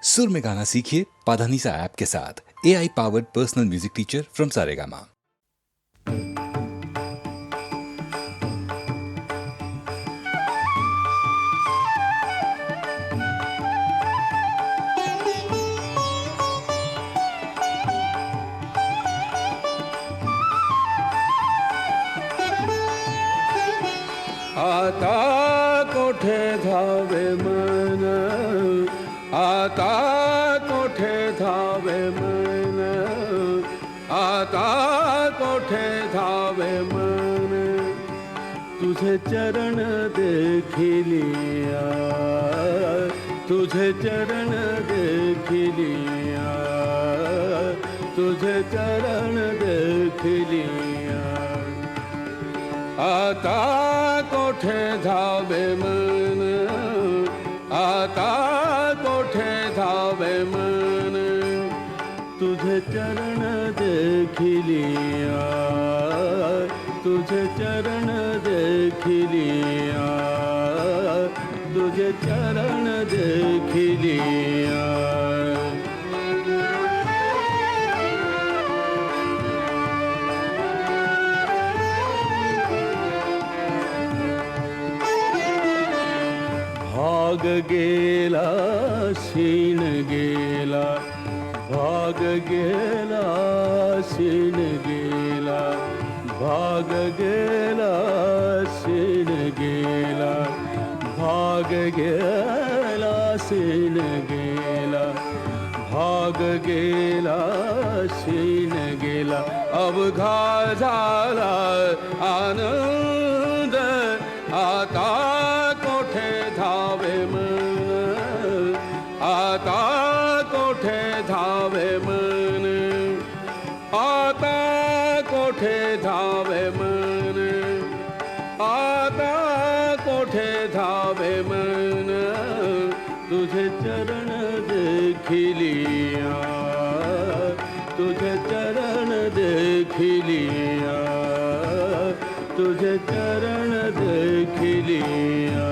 सुर में गाना सीखिए पाधानीसा ऐप के साथ। AI powered personal music teacher from Saregama. आता कोठे धावे मन, आता कोठे धावे मन, आता कोठे धावे मन, तुझे चरण देखिलिया, तुझे चरण देखिलिया, तुझे चरण देखिलिया। आता कोठे धावे मन, आता कोठे धावे मन, तुझे चरण देखिलिया, तुझे चरण देखिलिया, तुझे चरण देखिलिया। भाग गेला शीन गेला, भाग गेला शीन गेला, भाग गेला शीन गेला, भाग गेला शीन गेला, भाग गेला शीन गेला। अवघा झाला आनंद, आता कोठे धावे मन, आता कोठे धावे मन, आता कोठे धावे मन, आता कोठे धावे मन, तुझे चरण देखिलिया, तुझे चरण देखिलिया, तुझे चरण देखिलिया।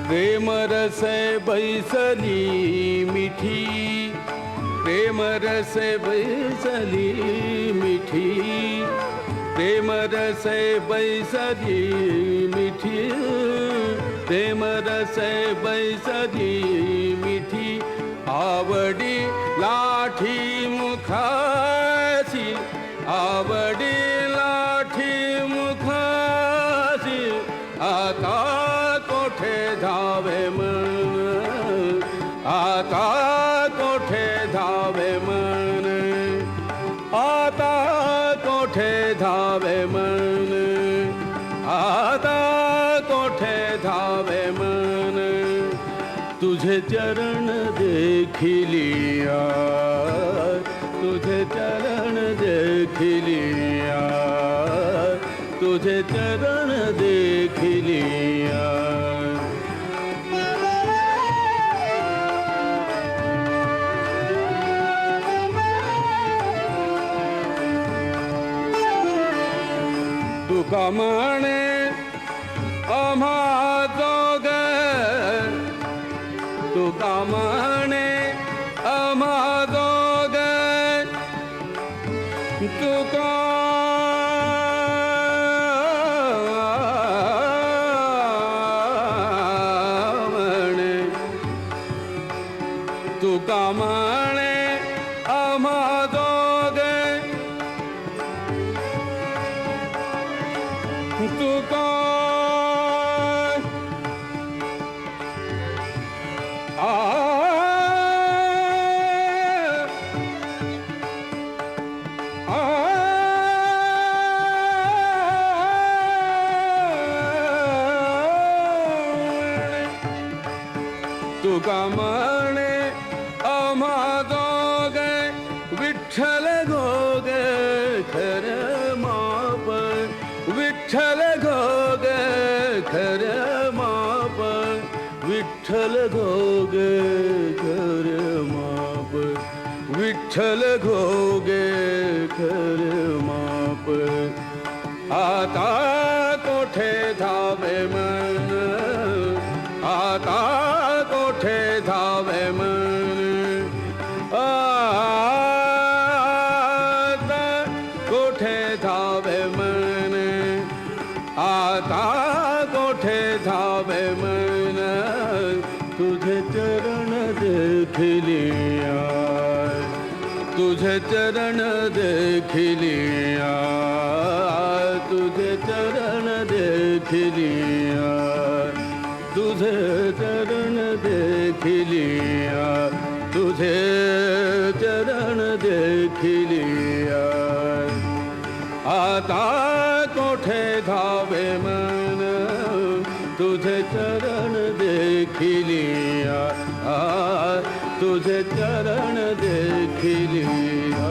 प्रेम रसे बैसली मिठी, प्रेम रसे बैसली मिठी, प्रेम रसे बैसली मिठी, प्रेम रसे बैसली मिठी। आवडी लाठी मुखासी, आवडी लाठी मुखासी, आता कोठे धावे मन, आता कोठे धावे मन, आता कोठे धावे मन, आता कोठे धावे मन, तुझे चरण देखिलिया, तुझे चरण देखिलिया, तुझे चरण देखिलिया। तुका म्हणे आम्हा दोघ, तुका म्हणे आम्हा दोघ, तुका म्हणे, तुका म्हणे आम्हा दोघ, तुका तुका म्हणे आम्हा दोघे, विठ्ठल घोगे खरं माप, विठ्ठल घोगे खरं माप, विठ्ठल घोगे खरं माप, विठ्ठल घोगे धावे मन, आता कोठे धावे मन, तुझे चरण देखलिया, तुझे चरण देखलिया, तुझे चरण देखलिया, तुझे चरण देखलिया, तुझे चरण देखलिया, आता कोठे धावे मन, तुझे चरण देखलिया, तुझे चरण देखलिया.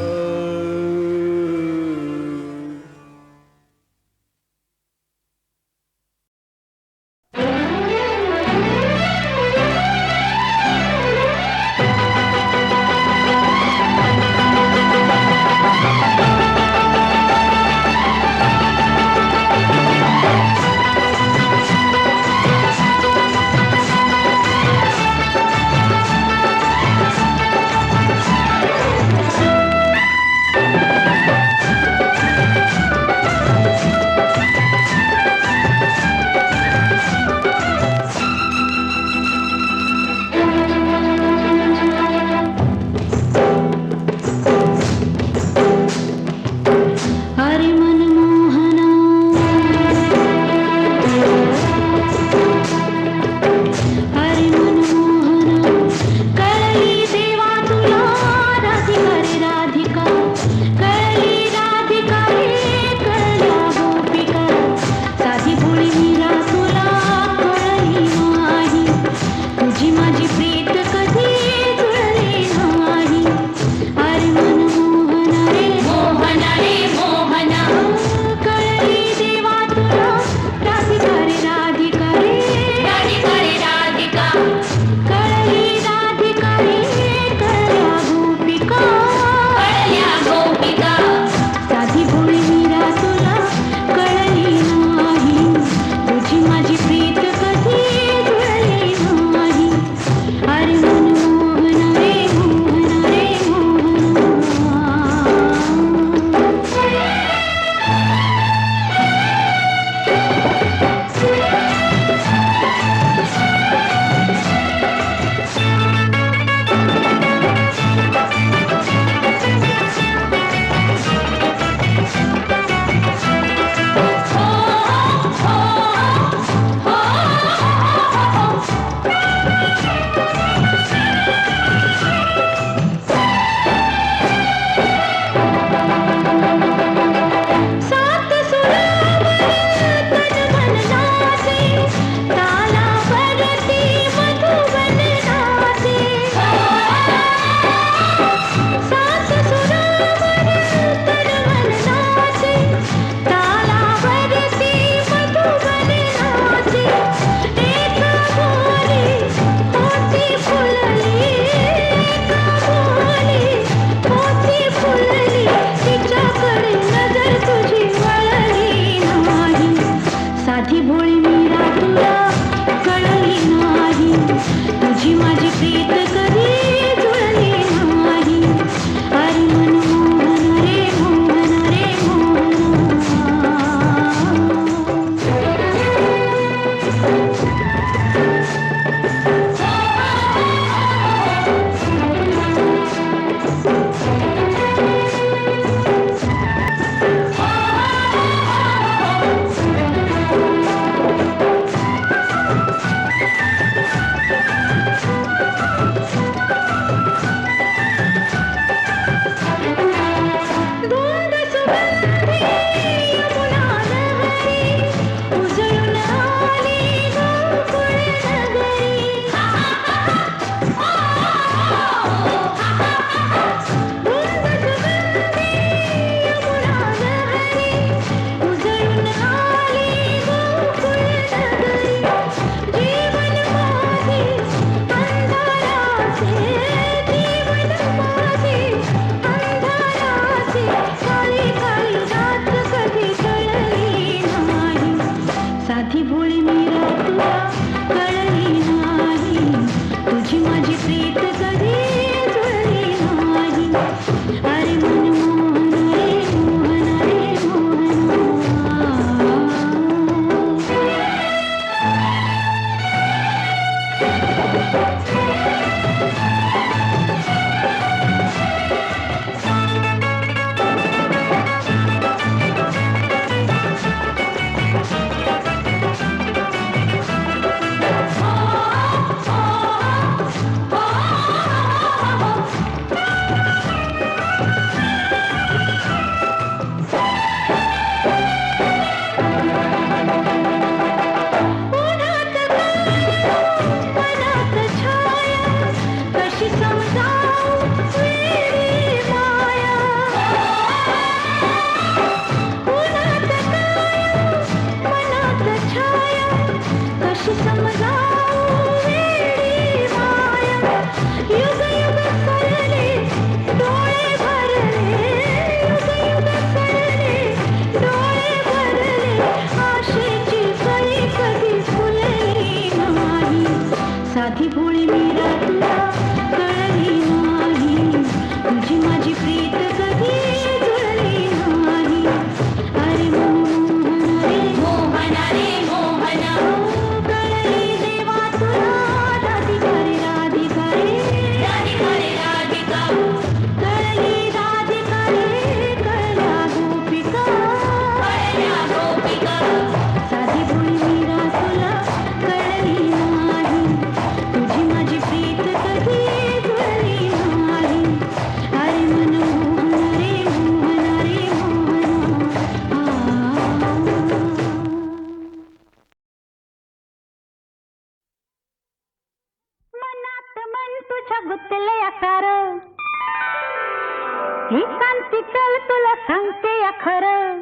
वरती चल तुला सांगते या खरं.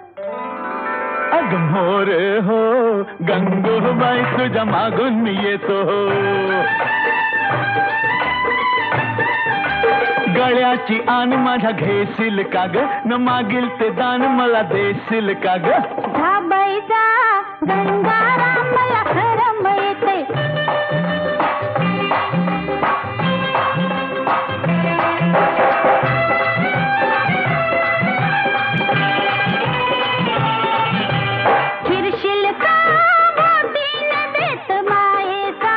अग मोर हो गंगूबाई तुझ्या मागून मी येतो. गळ्याची आण माझ्या घेशील का ग, न मागील ते दान मला देशील का ग. जा बाई जा गंगाराम मला खरं मिळते. फिरशील का बोटीन देत मायेचा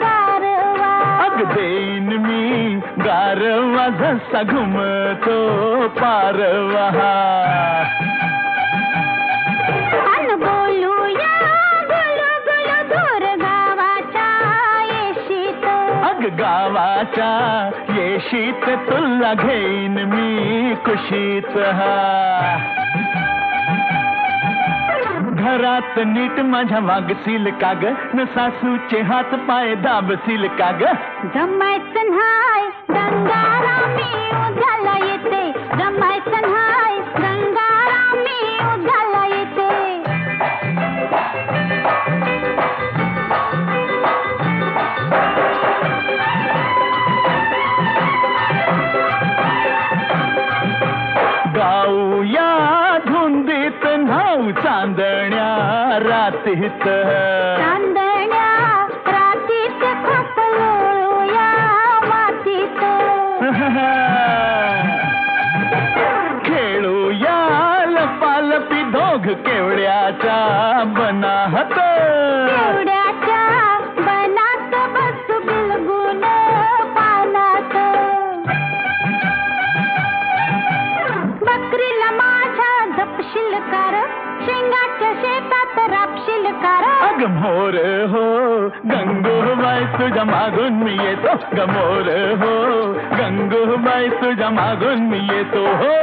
गारवा. अग देईन मी गारवा जसा घुमतो पारवा. अन बोलूया गुलू गुलू दूर गावाच्या येशीत. अग गावाच्या येशीत तुला घेईन मी कुशीत. घरात नीट माझ्या वागशील का ग, न सासूचे हात पाय दाबशील का ग. जमायचं न्हाय गंगाराम मी उद्याला येते. जमायचं न्हाय गंगाराम मी उद्याला येते. गाऊया धुंदीत न्हाऊ चांदण्या रातीत. चांदण्या रातीत खोप लोळूया मातीत. खेळूया लपालपी दोघ केवड्याच्या बनाहत. केवड्याच्या बनात बसू बिलगून पानात. बकरीला माझ्या जपशील कार, शेंगाच्या शेतात रापशील कार. अग मोर हो गंगूबाई तुझ्या मागून मी येतो. ग मोर हो गंगूबाई तुझ्या मागून मी येतो. हो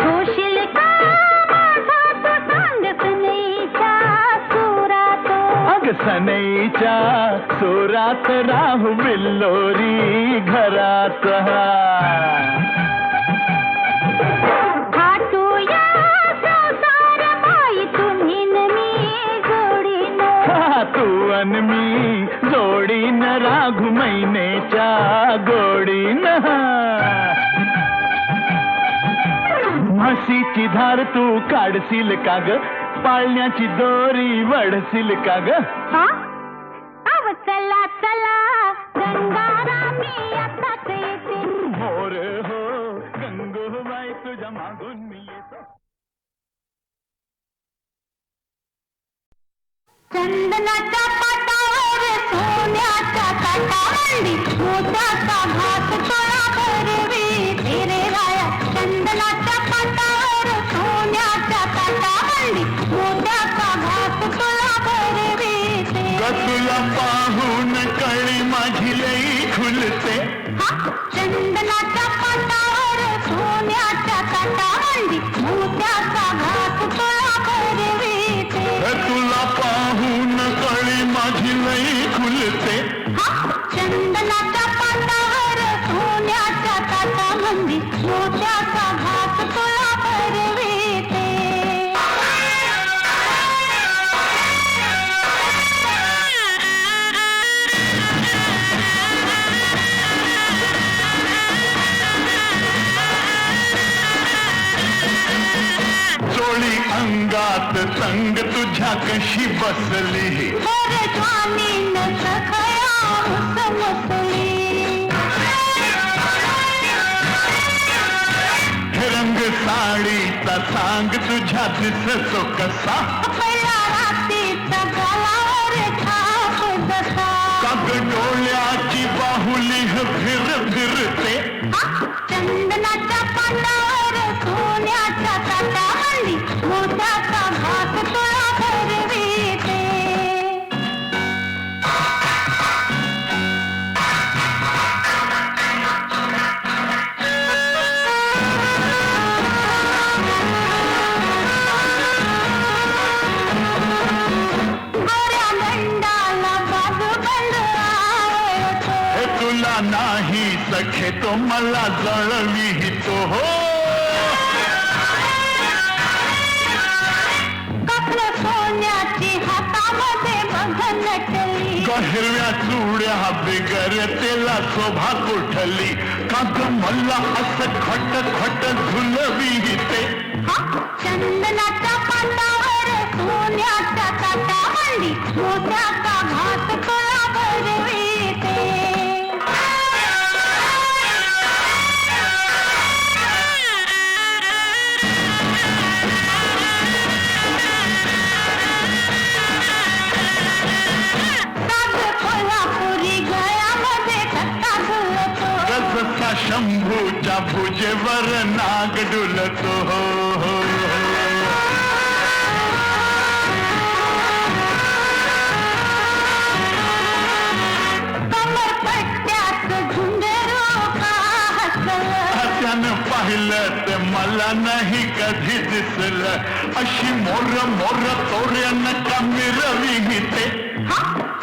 होशील का माझा तो सांग सनईच्या सुरात. अग सनईच्या सुरात राहू बिल्लोरी घरात. थाटूया संसार बाई तुम्ही न मी जोडीन. तू अन मी जोडीन राघू महिनेच्या गोडीन. म्हशीची धार तू काढशील का ग, पाळण्याची दोरी वडशील का ग. हा अव चला चला गंगाराम मी आताच येते. मोर हो गंगूबाई तुझ्या मागून मी येतो. चंदनाच्या पाटावर सोन्याच्या काटावंडी मोत्याचा घास तोळा भरवी रे राया. चंदनाच्या पाटावर सोन्याच्या काटावंडी मोत्याचा घास तोळा भरवी तुला पाहून कळी माझी लई खुलते. चंदनाच्या पाटावर सोन्याच्या काटावंडी मोत्याचा घास तोळा भरवी तुला पाहून कळी माझी लई खुलते. चंदनाच्या पाटावर सोन्याच्या ताटामंदी मोत्याचा घास तोळा भरविते. चोळी अंगात संग तुझ्या कशी बसली. स्वामीन सखया समसली. रंग साडीचा सांग तुझ्या दिसतो कसा. पहिला रात्रीचा गालावर छाप जसा. काग डोळ्याची बाहुली फिर फिरते. चंदनाच्या पाटावर सोन्याच्या ताटावंडी मोत्याचा घास तोळा भरविते. सखे तो मला जळवितो हो. कसलं सोन्याची हातामध्ये बघ नटली, हिरव्या चुड्या बिगर तेला शोभा कुठली, का ग मला असं खट खट झुलविते. चंदनाच्या पाटावर सोन्याच्या ताटावली, मोत्याचा घात तुला भरविते. शंभूच्या भुजेवर नाग डुलतो हो हो. कमर पट्ट्यात झुंजरो का हसलं, त्यानं पाहिलं ते मला नाही कधी दिसलं, अशी मोर मोर तोऱ्यानं का मिरविते.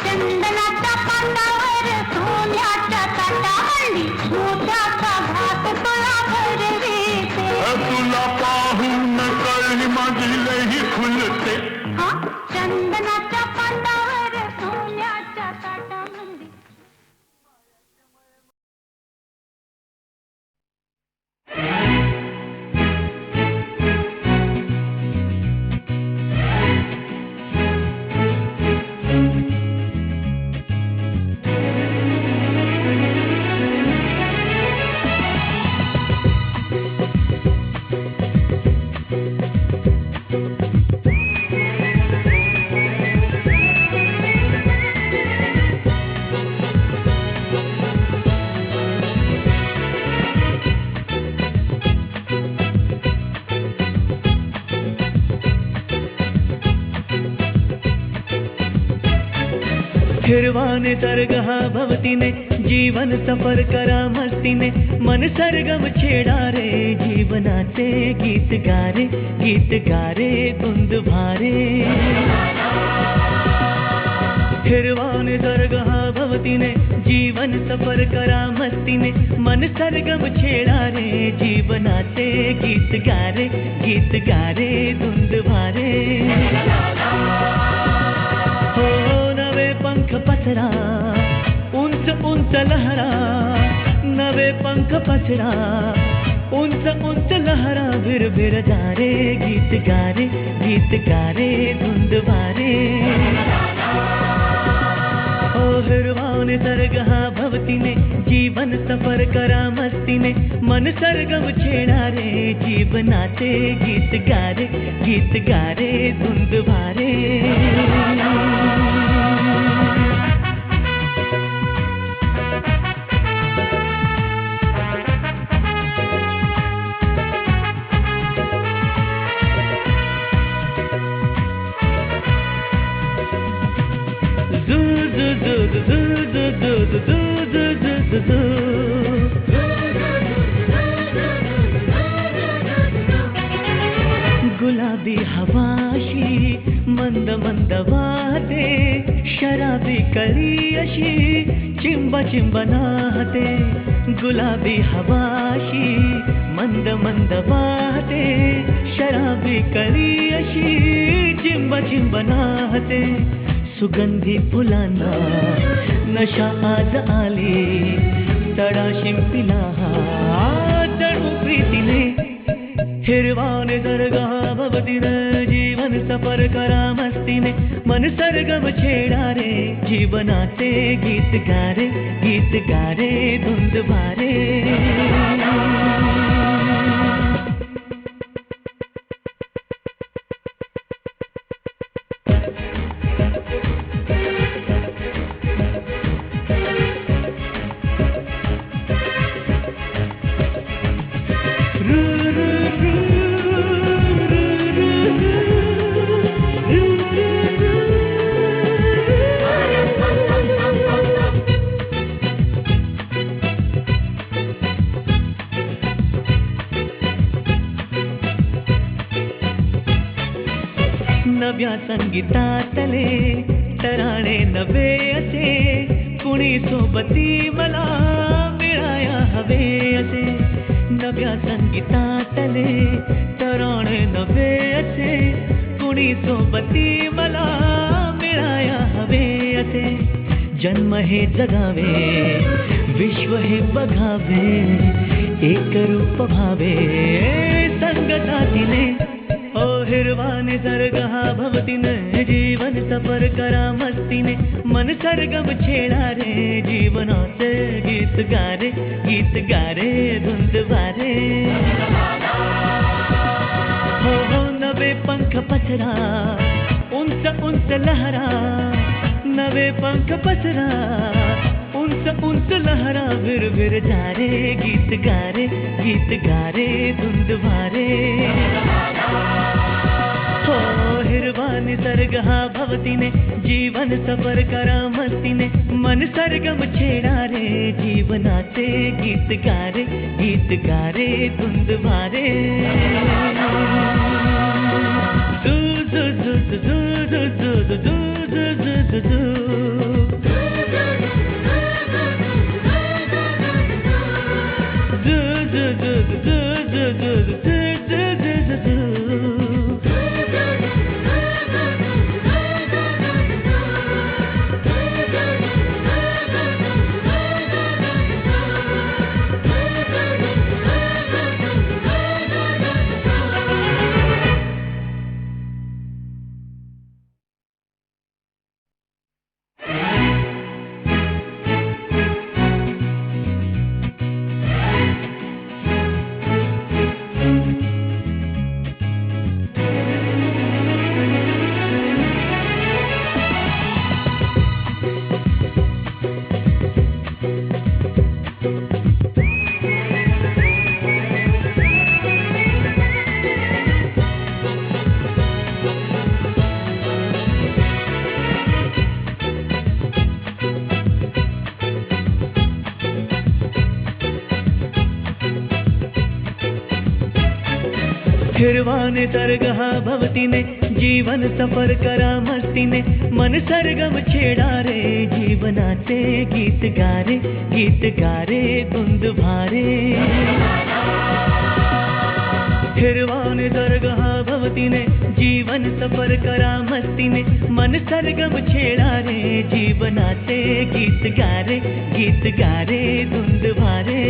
चंदनाच्या पाटावर सोन्याच्या ताटावली, मोत्याचा घात तुला भरविते. तुला पाहून कळली माझी लई खुलते. चंदनाच्या पाटावर सोन्याच्या ताटावली. हिरवाने सर्गः भवतीने जीवन सफर करा मस्तीने, मन सरगम छेडा रे जीवनाचे गीत गारे, गीत गारे धुंद भारे. हिरवाने सर्गः भवतीने जीवन सफर करा मस्तीने, मन सरगम छेडा रे जीवनाचे गीत गारे, गीत गारे धुंद भारे. पंख पसरा उंच उंच लहरा, नवे पंख पसरा उंच उंच लहरा, भिर भिर जा रे गीत गारे, गीत गारे धुंद भारे. ओ हिरवाने सर्गः भवतीने जीवन सफर करा मस्तीने, मन सरगम छेडा रे जीवनाचे गीत गारे, गीत गारे धुंद भारे. गुलाबी हवाशी मंद मंद वाहते, शराबी कळी अशी चिंब चिंब नाहते. गुलाबी हवाशी मंद मंद वाहते, शराबी कळी अशी चिंब चिंब नाहते. सुगंधी फुलांना नशा आज आली, तडा शिंपिला जणू प्रीतीने. हिरवाने सर्गः भवतीने जीवन सफर करा मस्तीने, मन सरगम छेडा रे जीवनाचे गीत गारे, गीत गारे धुंद भारे. नव्या संगीतातले तराणे नवे असे, कुणी सोबती मला मिळाया हवे असे नव्या संगीतातले तराणे नवे असे कुणी सोबती मला मिळाया हवे असे जन्म हे जगावे विश्व हे बघावे एक रूप भावे संगतातीने ओ हिरवा निसर्ग हा भवतीने जीवन सफर करा मस्तीने मन सरगम छेडा रे जीवनाचे गीत गारे धुंद वारे हो नवे पंख पसरा उंच उंच लहरा नवे पंख पसरा उंच लहरा विर जा रे गीत गारे धुंद वारे हो हिरवा निसर्ग हा भवतीने जीवन सफर करा मस्तीने मन सरगम छेडा रे जीवनाचे गीत गारे धुंद वारे जू जू जू जू जू जू जू जू जू जू हिरवा निसर्ग हा भवतीने जीवन सफर करा मस्तीने मन सरगम छेडा रे जीवनाचे गीत गारे धुंद भारे हिरवा निसर्ग हा भवतीने जीवन सफर करा मस्तीने मन सरगम छेडा रे जीवनाचे गीत गारे धुंद भारे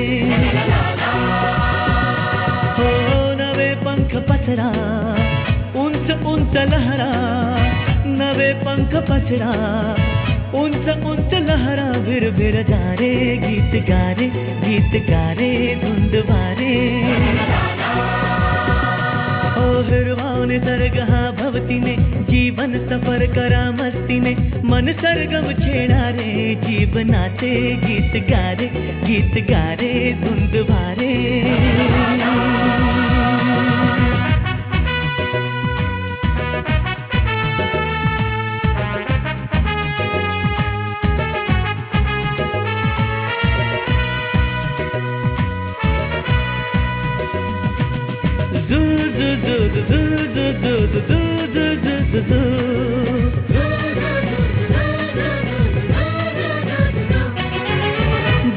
हो नवे पंख पसरा उंच लहरा नवे पंख पसरा उंच लहरा विर जा रे गीत गारे धुंद वारे ओ हिरवा निसर्ग हा भवतीने जीवन सफर करा मस्तीने मन सरगम छेडा रे जीवनाचे गीत गारे धुंद वारे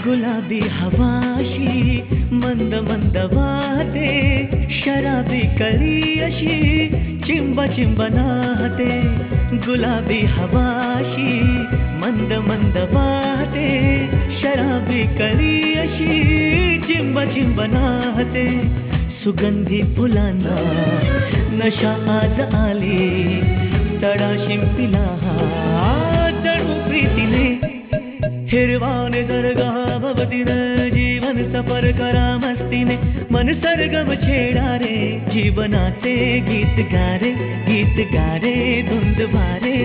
गुलाबी हवाशी मंद मंद वाहते शराबी कळी अशी चिंब नाहते गुलाबी हवाशी मंद मंद वाहते शराबी कळी अशी चिंब नाहते सुगंधी फुलांना नशा आज आली तडा शिंपिला जणू प्रीतीने हिरवा निसर्ग हा भवतीने जीवन सफर करा मस्तीने मन सरगम छेडा रे जीवनाचे गीत गारे धुंद भारे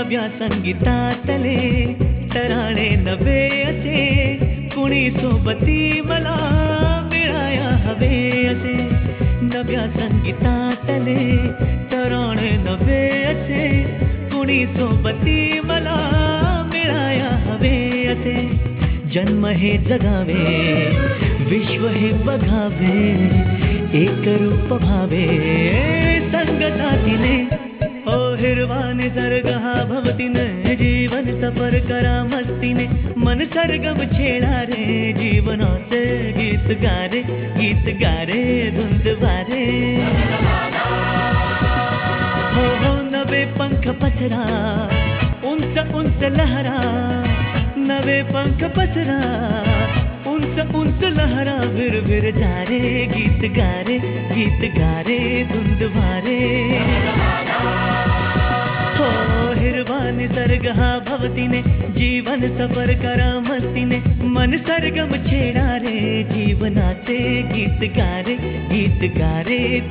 नव्या संगीतातले तराणे नवे असे कुणी सोबती मला मिळाया हवे असे नव्या संगीतातले तराणे नवे असे कुणी सोबती मला मिळाया हवे असे जन्म हे जगावे विश्व हे बघावे एक रूप भावे संगतातीने ओ हिरवा निसर्ग हा भवतीने जीवन सफर करा मस्तीने मन सरगम छेडा रे जीवनाचे गीत गारे धुंद वारे हो नवे पंख पसरा उंच उंच लहरा नवे पंख पसरा उंच लहरा फिर जा रे गीत गारे धुंद वारे हो हिरवा निसर्ग हा भवतीने जीवन सफर करा मस्तीने मन सरगम छेडा रे जीवनाचे गीत गारे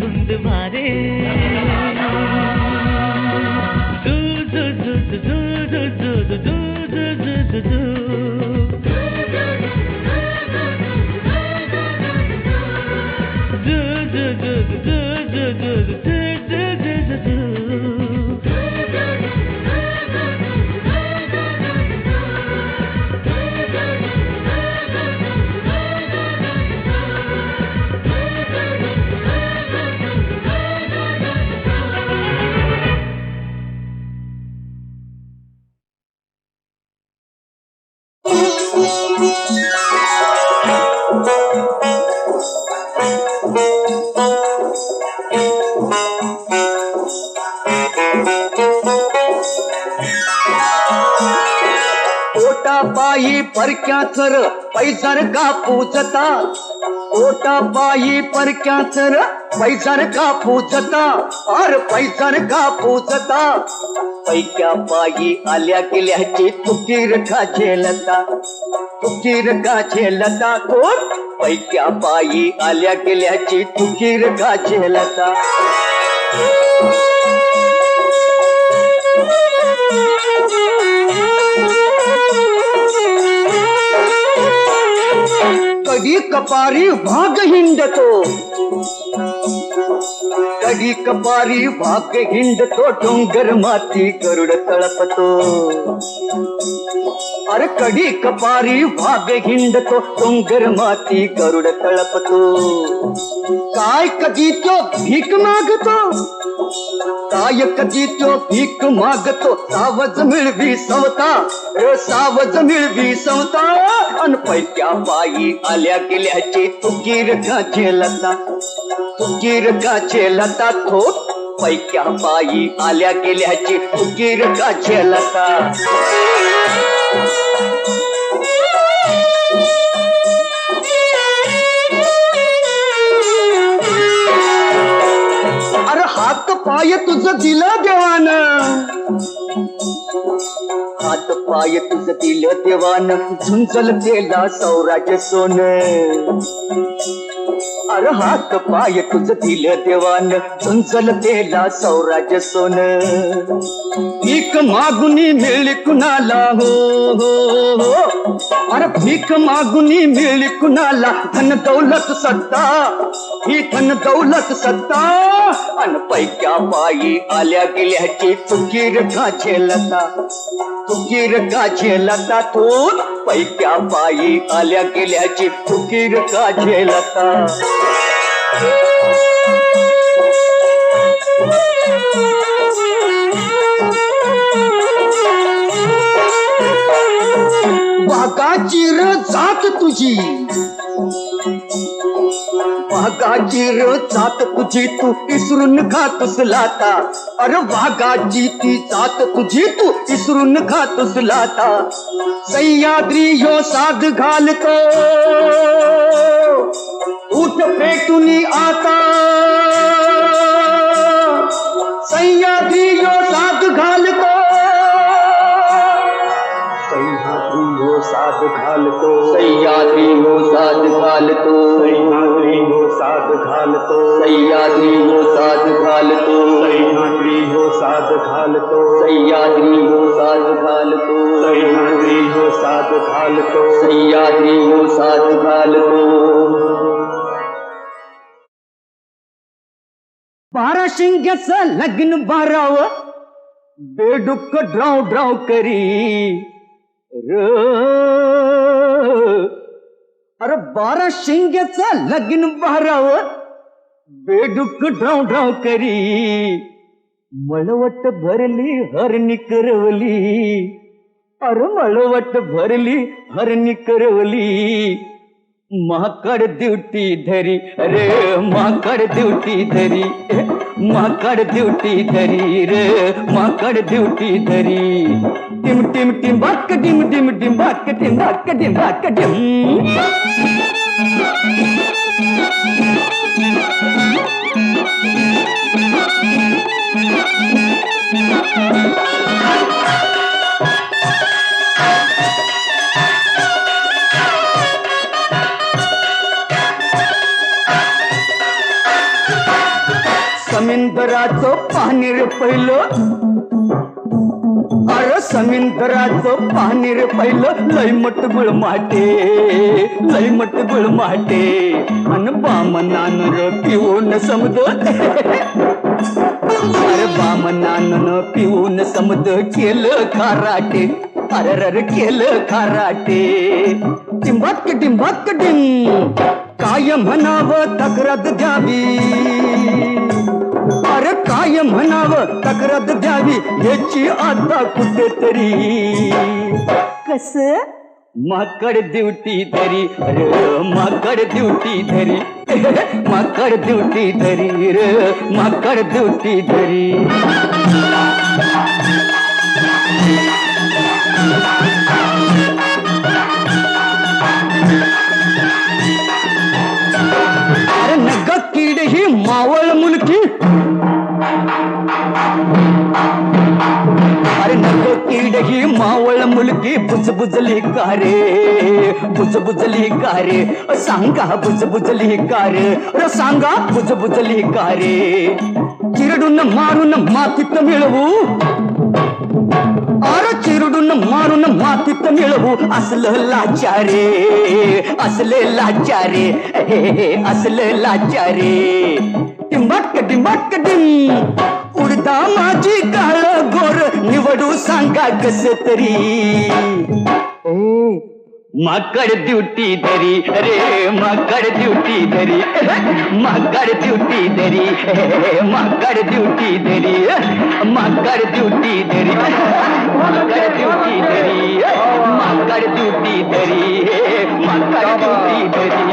धुंद वारे जू जू जू जू जू जू जू जू जू जू जू पायी परक्याचर पैजार का पूजता ओटा पायी परक्याचर पैजार का पूजता अर पैजार का पूजता पैक्या पायी आल्या गेल्याची तुकीर का झेलता कोण पैक्या पायी आल्या गेल्याची तुकीर का झेलता कधी कपारी भाग हिंडतो डोंगर माती गरुड तळपतो अरे कधी कपारी भाग हिंडतो डोंगर माती गरुड तळपतो काय कधी तो भीक मागतो सावज मिळवी सवता अन पैक्या पायी आल्या गेल्याची तुकीर का झेलता थोट पैक्या पायी आल्या गेल्याची तुकीर का झेलता अरे हात पाय तुझं दिलं देवानं झुंजल केला सौराज सोन अरे हात पाय तुझं दिलं देवानं झुंजल केला सौराज सोन भीक मागुनी मिळली कुणाला हो अरे भीक मागुनी मिळली कुणाला धन दौलत सत्ता अन पैक्या पायी आल्या गेल्याची तुकीर का झेलता तू पैक्या पायी आल्या गेल्याची तुकीर का झेलता वाघाची र जात तुझी तू इसरून खातोस लाता अरे वाघाची ती जात तुझी तू इसरून खातोस लाता सह्याद्री ह्यो साध घालतो उठ पेटुनी आता सह्याद्री ह्यो साध घालतो सह्याद्री हो साध घालतो घालतो सह्याद्री हो साथ घालतो सह्याद्री हो साथ घालतो सह्याद्री हो साथ घालतो 12 शिंग्याचं लग्न 12 बेडूक ड्राव ड्राव करी र अरे 12 शिंग्याचं लग्न 12 बेडूक ड्राव ड्राव करी मळवट भरली हरणी करवली अरे मळवट भरली हरणी करवली माकड ड्युटी धरी रे माकड ड्युटी धरी माकड ड्युटी धरी रे माकड ड्युटी धरी टिम टिम टिम बाक टिम टिम टिम बाक टिम बाक टिम बाक टिम समुद्राचं पाणी रे पहिलं अरे समुद्राचं पाणी रे पहिलं लयमट गुळमाटे लयमट गुळमाटे अन बामनानं र पिऊन समद अरे बामनानं पिऊन समद केलं खाराटे अरे केलं खाराटे टिंबाक टिंबाक टिंब काय म्हणावं तक्रार द्यावी अरे काय म्हणावं तक्रार द्यावी याची आता कुठेतरी कस माकड ड्युटी धरी रे माकड ड्युटी धरी माकड ड्युटी धरी रे माकड ड्युटी धरी अरे नग कीड ही मावळ मुलकी अरे नग कीड ही मावळ मुलगी बुजबुजली का रे बुजबुजली का रे सांगा बुजबुजली का रे सांगा बुजबुजली का रे चिरडून मारून मातीत मिळवू अरे चिरडून मारून मातीत मिळवू असलं लाचारे असले लाचारे असले लाचारे टिंबाक टिंबाक टिंब उडदा माझी काळ गोर निवडू सांगा कस तरी माकड ड्युटी धरी रे माकड ड्युटी धरी माकड ड्युटी धरी माकड ड्युटी धरी माकड ड्युटी धरी माकड ड्युटी धरी माकड ड्युटी धरी माकड ड्युटी धरी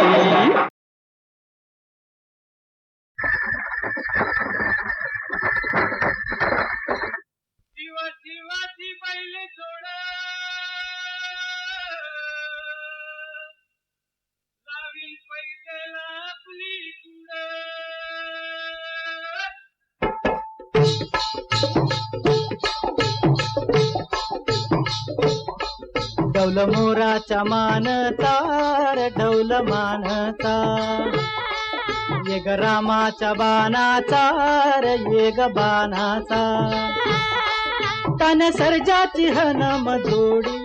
शिवाची पहिले सोड लावी पैसेला आपली डौल मोराच्या मानता रे डौल मानता ये ग रामाच्या बाणाचा रे ये ग बाणाचा तन सर्जाची हनम जोडी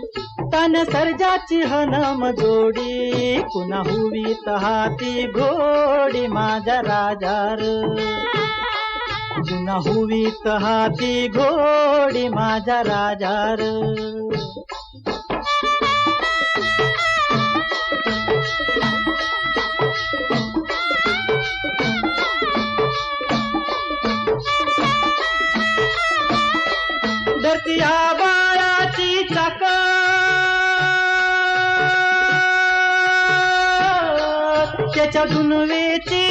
तन सर्जाची हनम जोडी पुन्हा हुवीत हाती घोडी माझ्या राजार पुन्हा हुवीत हाती घोडी माझ्या राजार धरतीया बाळाची चाक त्याच्या दुनवेची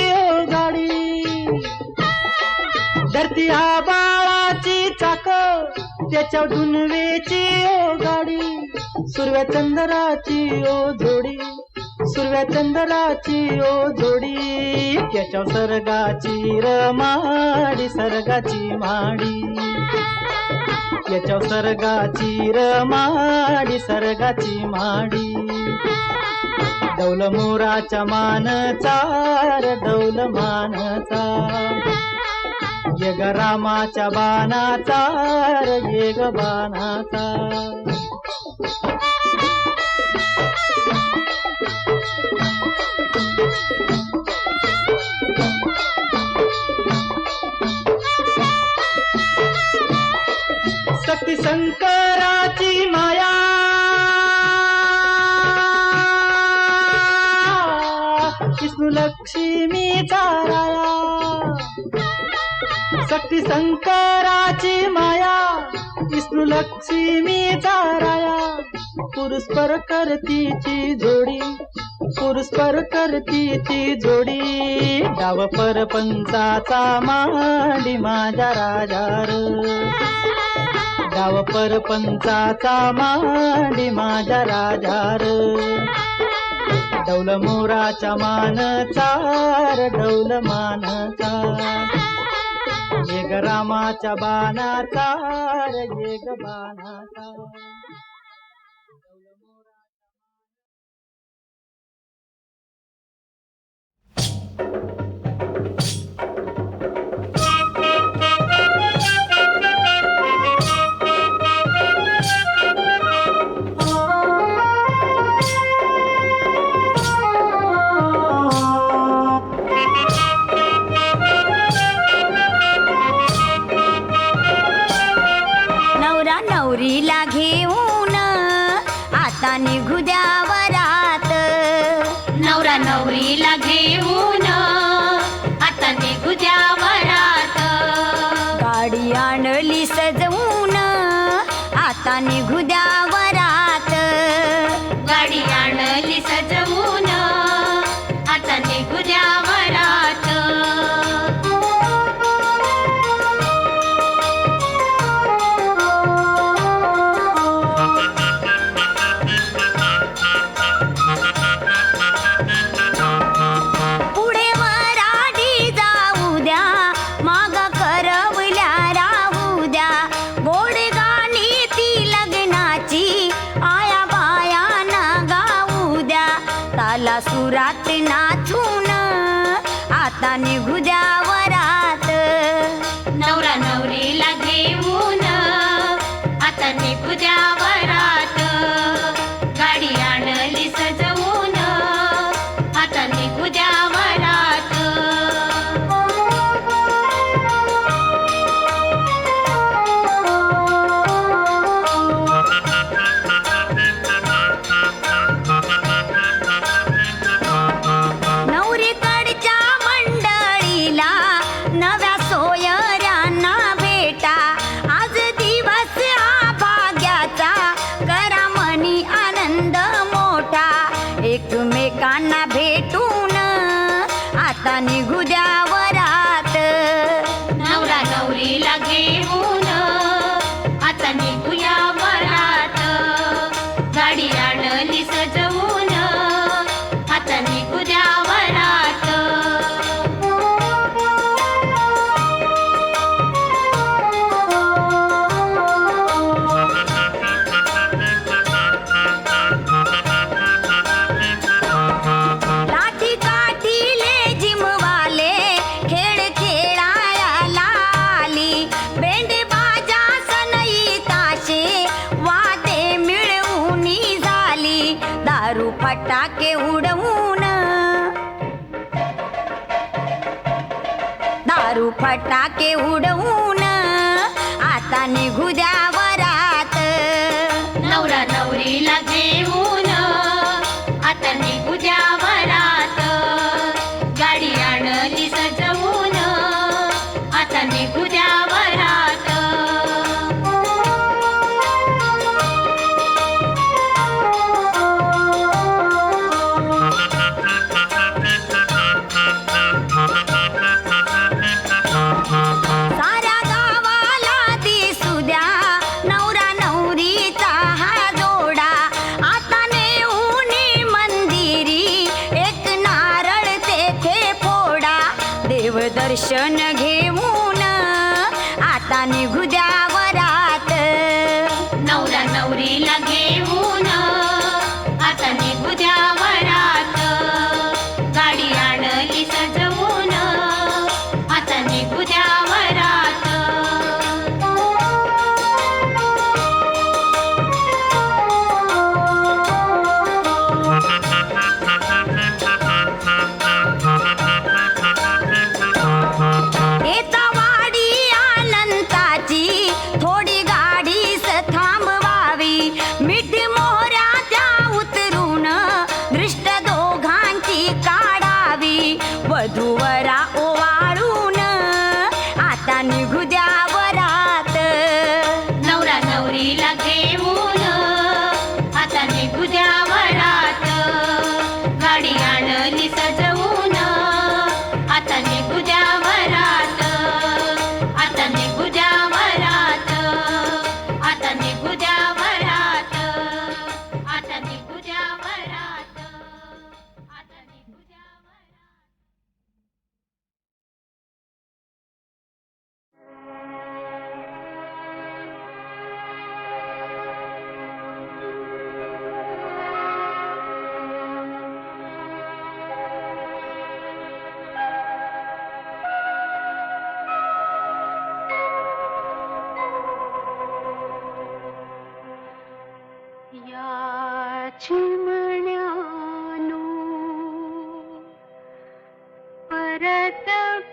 गाडी धरतीया बाळाची चाक त्याच्या दुनवेची गाडी सुरव्या चंद्राची ओ जोडी सुरव्या चंद्राची ओ जोडी त्याच्या सर्गाची रमाडी सर्गाची माडी याच्या सर्गाची रमाडी सर्गाची माडी डौल मोराच्या मानचा रे डौल मानचा ये ग रामाच्या बाणाचा रे ये ग बाणाचा. शक्ती शंकराची माया विष्णू लक्ष्मीचा राया. शक्ती शंकराची माया विष्णू लक्ष्मीचा राया. पुरुषपर करतीची जोडी पुरुषपर करतीची जोडी. डाव परपंचाचा मांडी माझ्या राजार. डाव परपंचाचा मांडी माझ्या राजार. डौल मोराच्या मानचा रे डौल मानचा. ये ग रामाच्या बाणाचा रे ये ग बाणाचा. नवरीला घेऊन आता निघू द्या वरात. नवरा नवरीला घेऊन आता निघू द्या वरात. गाडी आणली सजवून आता निघू द्या वरात. गाडी आणली सजवून आता निघू द्या वरात. सुरात नाचून आता निघू द्या वरात. नवरा नवरीला घेऊन आता निघू द्या वरात. गाडी आणली सजवून आता निघू द्या वरात. एकमेकांना भेटून आता निघू द्या वरात. नवरा नवरीला घेऊन आता निघूया वरात. गाडी आणली सजवून आता निघू द्या वरात. फटाके उडवून दारू फटाके उडवून आता निघू द्या वरात. नवरा नवरीला घेऊन आता निघू द्या वरात. गाडी आणली सजवून आता निघू द्या वरात. साऱ्या गावाला दिसू द्या नवरा नवरीचा हा जोडा. आता नेऊन मंदिरी एक नारळ तेथे फोडा. देवदर्शन घेऊन आता निघू द्या वरात. नवरा नवरीला घेऊन आता निघू द्या वरात. गाडी आणली सजवून आता निघू द्या वरात.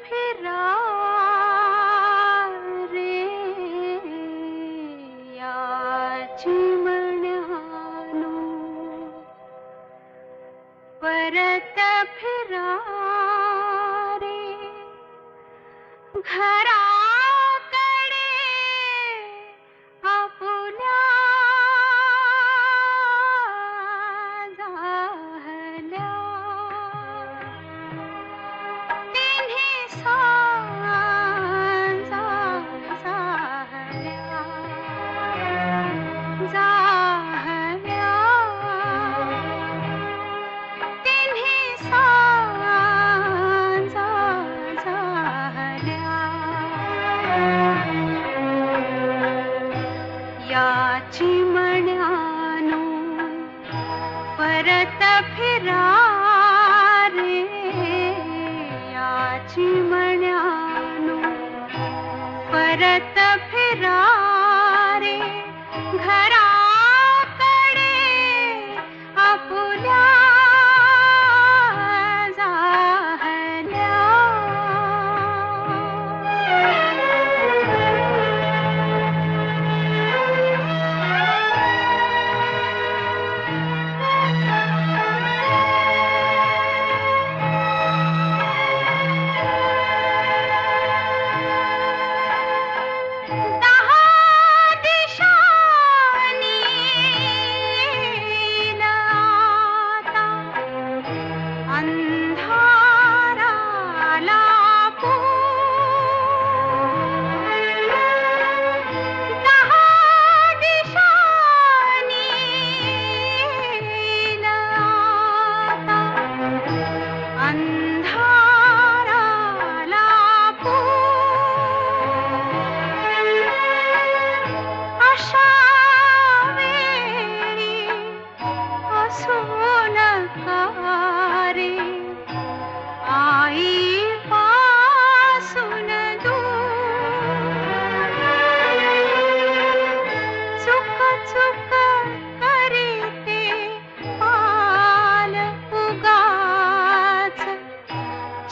फिरा रे याची म्हणानो परत फिरा रे घराकडे आपुल्या झाल्या तिन्ही सांजा झाल्या झाल्या तिन्ही सांजा झाल्या याची म्हणानो परत फिरा रे याची म्हणानो परत फिरा रे घराकडे आपुल्या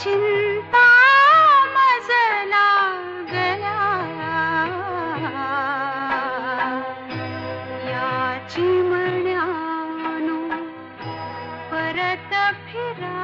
चिंता मजला गल्या याची म्हणानो परत फिरा